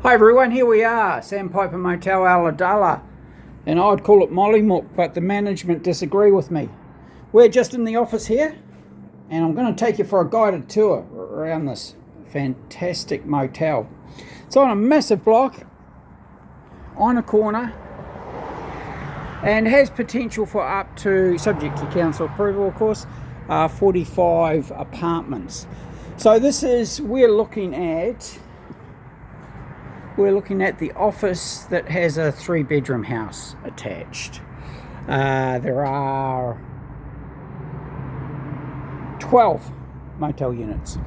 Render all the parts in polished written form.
Hi everyone, here we are, Sandpiper Motel, Ulladulla, and I'd call it Mollymook, but the management disagree with me. We're just in the office here, and I'm going to take you for a guided tour around this fantastic motel. It's on a massive block, on a corner, and has potential for up to, subject to council approval of course, 45 apartments. So this is, we're looking at the office that has a 3-bedroom house attached. There are 12 motel units.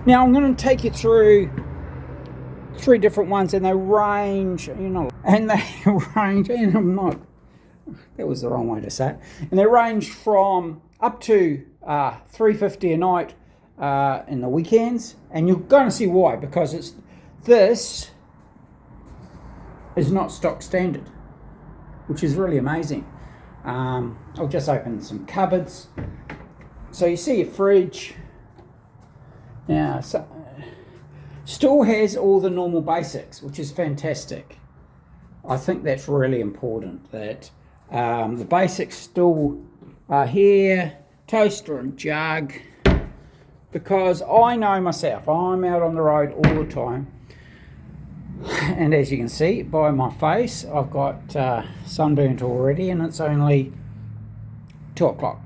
Now I'm going to take you through 3 different ones, and they range, and I'm not, that was the wrong way to say it, and they range from up to $350 a night in the weekends, and you're going to see why, because this is not stock standard, which is really amazing. I'll just open some cupboards. So you see a fridge. Now, still has all the normal basics, which is fantastic. I think that's really important, that the basics still are here. Toaster and jug, because I know myself, I'm out on the road all the time. And as you can see by my face, I've got sunburnt already, and it's only 2 o'clock.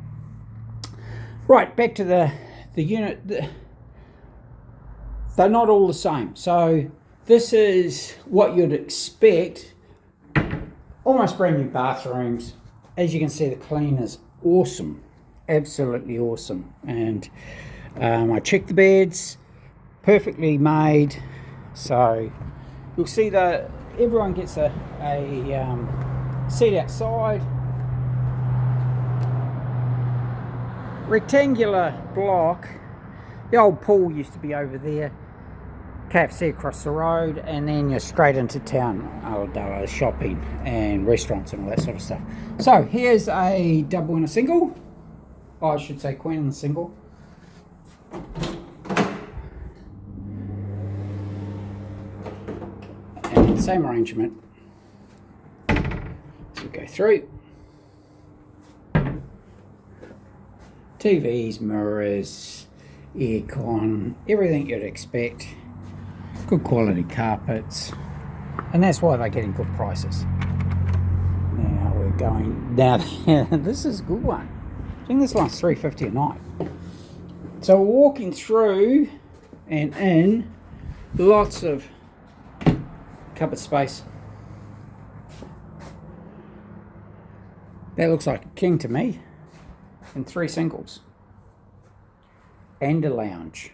Right, back to the unit. They're not all the same. So this is what you'd expect. Almost brand new bathrooms. As you can see, the clean is awesome. Absolutely awesome. And I checked the beds, perfectly made. So you'll see that everyone gets a seat outside. Rectangular block. The old pool used to be over there. KFC across the road, and then you're straight into town. Ulladulla, shopping and restaurants and all that sort of stuff. So here's a double and a single. Oh, I should say queen and a single. And same arrangement as we go through. TVs, mirrors, aircon, everything you'd expect. Good quality carpets, and that's why they're getting good prices. Now we're going down. This is a good one. I think this one's $350 a night. So we're walking through and in, lots of cupboard space. That looks like a king to me. And 3 singles. And a lounge.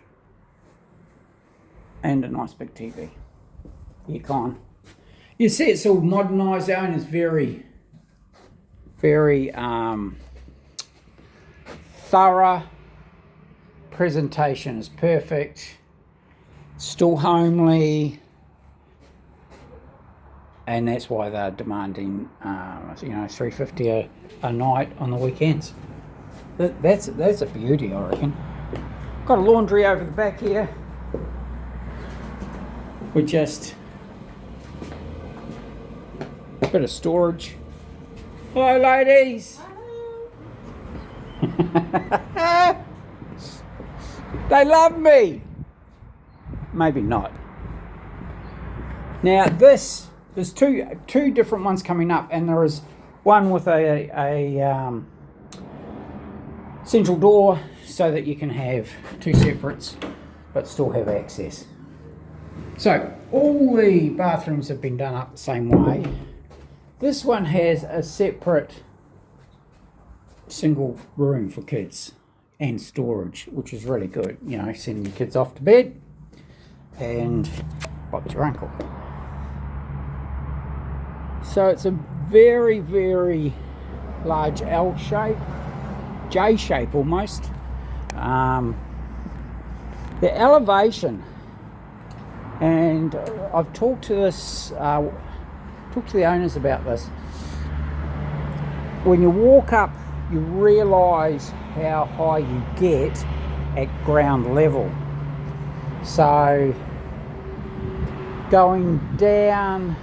And a nice big TV. Aircon. You see it's all modernised. The owner's very thorough. Presentation is perfect. Still homely. And that's why they're demanding, $350 a night on the weekends. That's a beauty, I reckon. Got a laundry over the back here. With just a bit of storage. Hello, ladies. Hello. They love me. Maybe not. Now there's two different ones coming up, and there is one with a central door, so that you can have 2 separates but still have access. So all the bathrooms have been done up the same way. This one has a separate single room for kids and storage, which is really good. You know, sending your kids off to bed and pop your uncle. So it's a very, very large L shape, J shape almost. The elevation, and I've talked to the owners about this. When you walk up, you realise how high you get at ground level. So going down.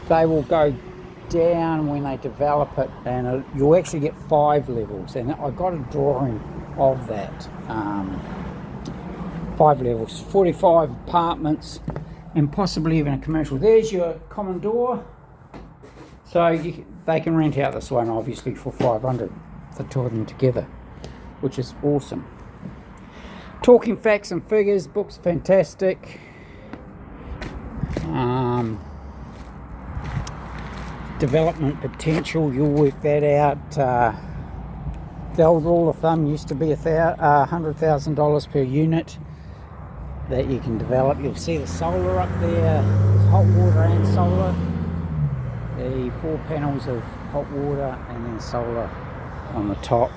They will go down when they develop it, and you'll actually get 5 levels, and I got a drawing of that. 5 levels, 45 apartments, and possibly even a commercial. There's your common door, so they can rent out this one obviously for 500, the 2 of them together, which is awesome. Talking facts and figures, book's fantastic. Development potential, you'll work that out. The old rule of thumb used to be $100,000 per unit that you can develop. You'll see the solar up there. There's hot water and solar. The 4 panels of hot water and then solar on the top.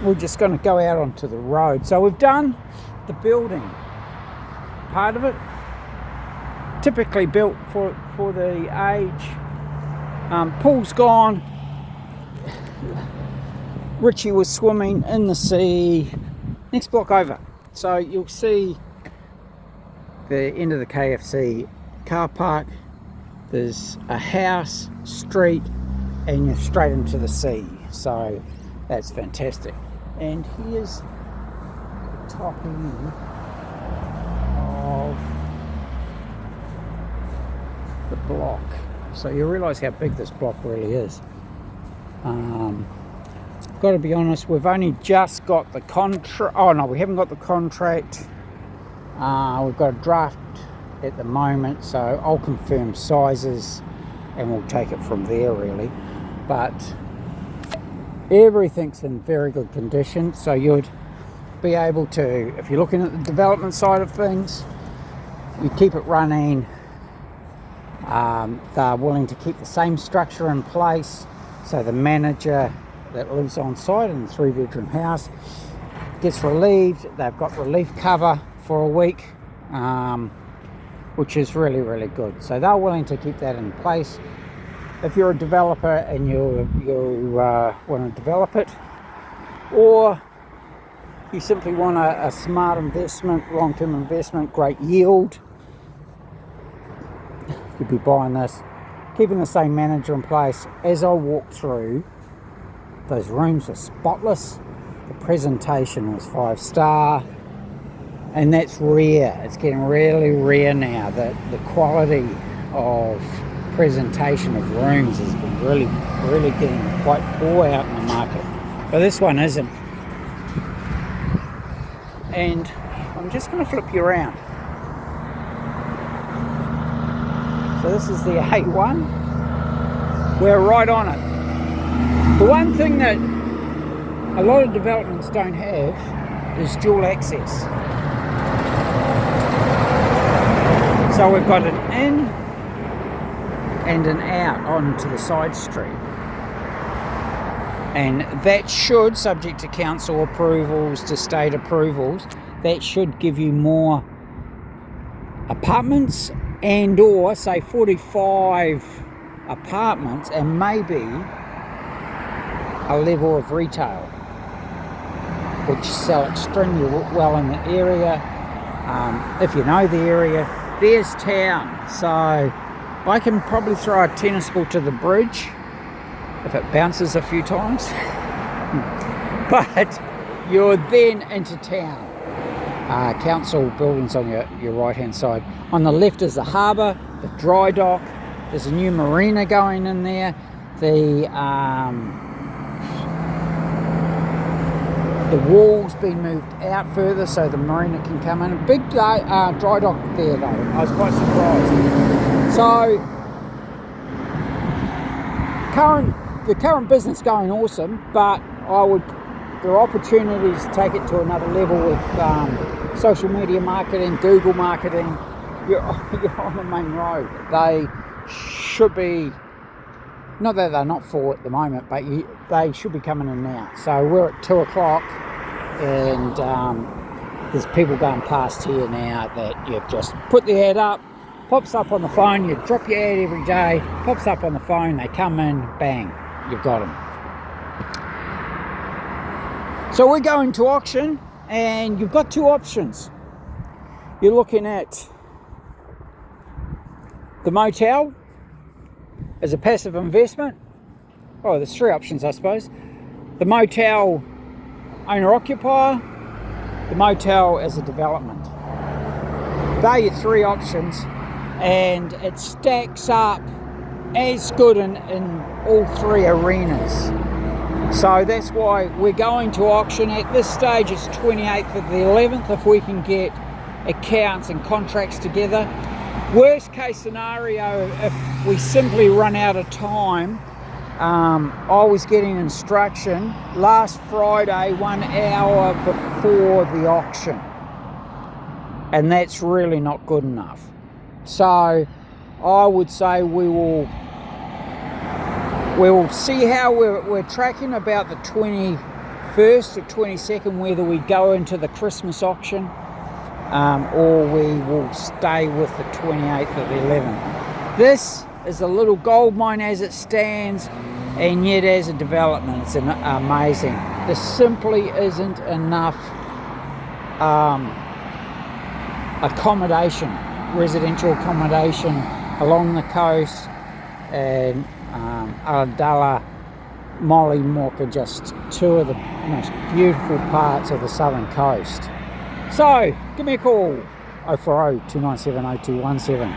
We're just going to go out onto the road. So we've done the building part of it. Typically built for the age. Pool's gone. Richie was swimming in the sea. Next block over. So you'll see the end of the KFC car park. There's a house, street, and you're straight into the sea. So that's fantastic. And here's the top end of the block. So you realise how big this block really is. Got to be honest, we've only just got the contract. Oh no, we haven't got the contract. We've got a draft at the moment, so I'll confirm sizes and we'll take it from there really. But everything's in very good condition, so you'd be able to, if you're looking at the development side of things, you keep it running. They're willing to keep the same structure in place, so the manager that lives on site in the 3-bedroom house gets relieved. They've got relief cover for a week, which is really, really good. So they're willing to keep that in place. If you're a developer and you want to develop it, or you simply want a smart investment, long-term investment, great yield, you'd be buying this, keeping the same manager in place. As I walk through, those rooms are spotless. The presentation was 5-star, and that's rare. It's getting really rare now that the quality of presentation of rooms has been really getting quite poor out in the market, but this one isn't. And I'm just going to flip you around. So this is the A1. We're right on it. The one thing that a lot of developments don't have is dual access. So we've got an in and an out onto the side street. And that should, subject to council approvals, to state approvals, that should give you more apartments and or say 45 apartments and maybe a level of retail, which sell extremely well in the area. If you know the area, there's town. So I can probably throw a tennis ball to the bridge if it bounces a few times. But you're then into town. Council buildings on your right hand side. On the left is the harbour, the dry dock. There's a new marina going in there. The wall's been moved out further so the marina can come in. A big dry dock there though. I was quite surprised. So the current business going awesome, but there are opportunities to take it to another level with social media marketing, Google marketing. You're on the main road. They should be, not that they're not full at the moment, but they should be coming in now. So we're at 2 o'clock and there's people going past here now that you've just put the ad up, pops up on the phone, you drop your ad every day, pops up on the phone, they come in, bang, you've got them. So we're going to auction and you've got 2 options. You're looking at the motel as a passive investment. Oh, there's 3 options, I suppose. The motel owner-occupier, the motel as a development. They're your 3 options, and it stacks up as good in all 3 arenas. So that's why we're going to auction. At this stage it's 28th of the 11th if we can get accounts and contracts together. Worst case scenario, if we simply run out of time, I was getting instruction last Friday 1 hour before the auction, and that's really not good enough. So I would say we will see how we're tracking about the 21st or 22nd, whether we go into the Christmas auction or we will stay with the 28th of the 11th. This is a little gold mine as it stands, and yet as a development it's amazing. There simply isn't enough accommodation, residential accommodation along the coast, and Ulladulla, Mollymook are just 2 of the most beautiful parts of the southern coast. So give me a call, 040 297 0217,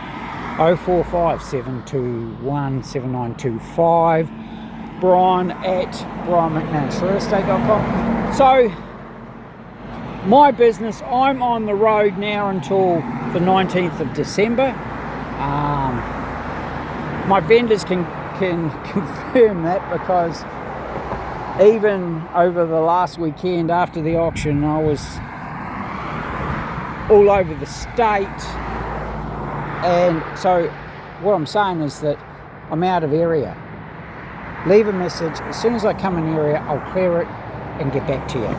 045 721 7925, Brian at brianmcmanusrealestate.com. So my business, I'm on the road now until the 19th of December. My vendors can confirm that, because even over the last weekend after the auction I was all over the state, and so what I'm saying is that I'm out of area. Leave a message. As soon as I come in area, I'll clear it and get back to you.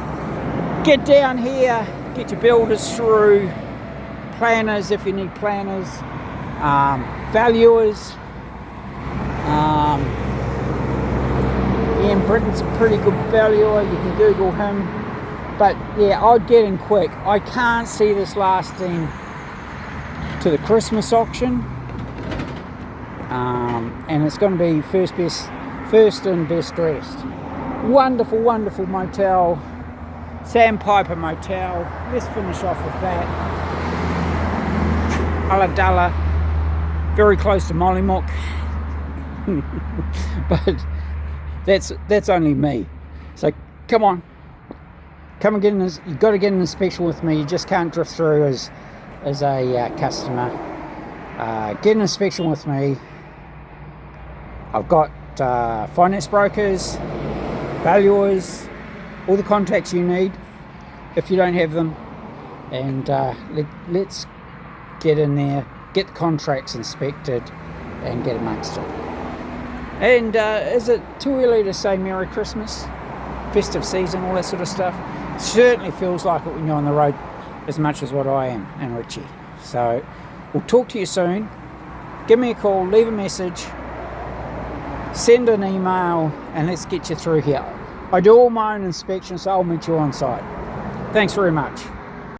Get down here, get your builders through, planners if you need planners, valuers. Ian Britton's a pretty good valuer, you can Google him. But yeah, I'd get in quick. I can't see this lasting to the Christmas auction, and it's going to be first and best dressed. Wonderful, wonderful motel, Sandpiper Motel. Let's finish off with that. Ulladulla, very close to Mollymook. But that's only me. So come on, come and get in this. You've got to get an inspection with me. You just can't drift through as a customer. Get an inspection with me. I've got finance brokers, valuers, all the contacts you need if you don't have them, and let's get in there, get the contracts inspected and get amongst it. And is it too early to say Merry Christmas, festive season, all that sort of stuff? Certainly feels like it when you're on the road as much as what I am, and Richie. So we'll talk to you soon. Give me a call, leave a message, send an email, and let's get you through here. I do all my own inspections, so I'll meet you on site. Thanks very much.